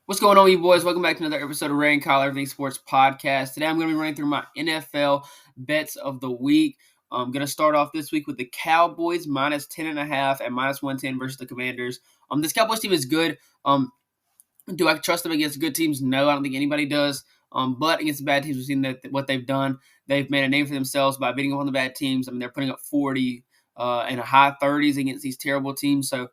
What's going on, you boys? Welcome back to another episode of Ray and Kyle Everything Sports Podcast. Today I'm going to be running through my NFL bets of the week. I'm going to start off this week with the Cowboys minus 10.5 and minus 110 versus the Commanders. This Cowboys team is good. Do I trust them against good teams? No, I don't think anybody does. But against the bad teams, we've seen that what they've done. They've made a name for themselves by beating up on the bad teams. I mean, they're putting up 40 and a high 30s against these terrible teams. So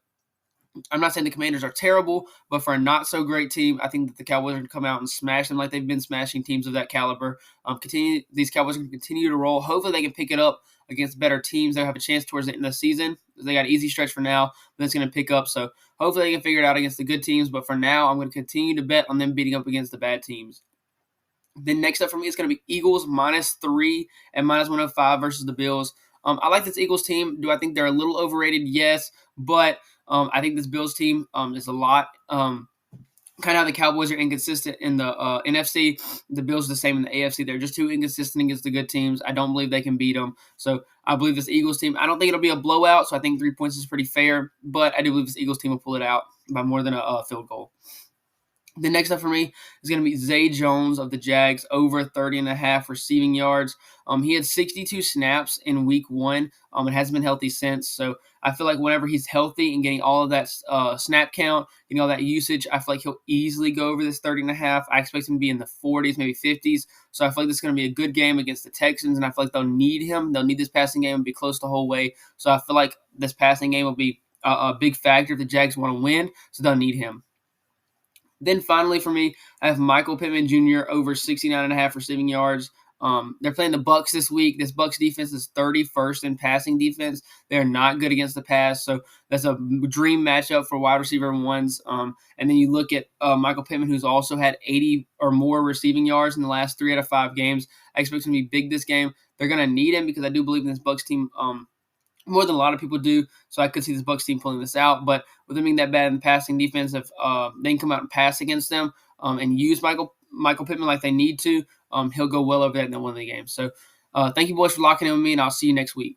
I'm not saying the Commanders are terrible, but for a not so great team, I think that the Cowboys are going to come out and smash them like they've been smashing teams of that caliber. These Cowboys are going to continue to roll. Hopefully, they can pick it up against better teams. They'll have a chance towards the end of the season. They got an easy stretch for now, but it's going to pick up. So hopefully, they can figure it out against the good teams. But for now, I'm going to continue to bet on them beating up against the bad teams. Then next up for me is going to be Eagles minus 3 and minus 105 versus the Bills. I like this Eagles team. Do I think they're a little overrated? Yes, but I think this Bills team is a lot. Kind of how the Cowboys are inconsistent in the NFC. The Bills are the same in the AFC. They're just too inconsistent against the good teams. I don't believe they can beat them. So I believe this Eagles team, I don't think it'll be a blowout, so I think 3 points is pretty fair. But I do believe this Eagles team will pull it out by more than a field goal. The next up for me is going to be Zay Jones of the Jags, over 30.5 receiving yards. He had 62 snaps in week 1. It hasn't been healthy since. So I feel like whenever he's healthy and getting all of that snap count, getting all that usage, I feel like he'll easily go over this 30.5. I expect him to be in the 40s, maybe 50s. So I feel like this is going to be a good game against the Texans, and I feel like they'll need him. They'll need this passing game and be close the whole way. So I feel like this passing game will be a big factor if the Jags want to win, so they'll need him. Then finally for me, I have Michael Pittman Jr. over 69.5 receiving yards. They're playing the Bucs this week. This Bucs defense is 31st in passing defense. They're not good against the pass, so that's a dream matchup for wide receiver ones. And then you look at Michael Pittman, who's also had 80 or more receiving yards in the last 3 out of 5 games. I expect him to be big this game. They're going to need him because I do believe in this Bucs team more than a lot of people do, so I could see this Bucs team pulling this out. But with them being that bad in the passing defense, if they can come out and pass against them and use Michael Pittman like they need to, he'll go well over that and they'll win the game. So thank you, boys, for locking in with me, and I'll see you next week.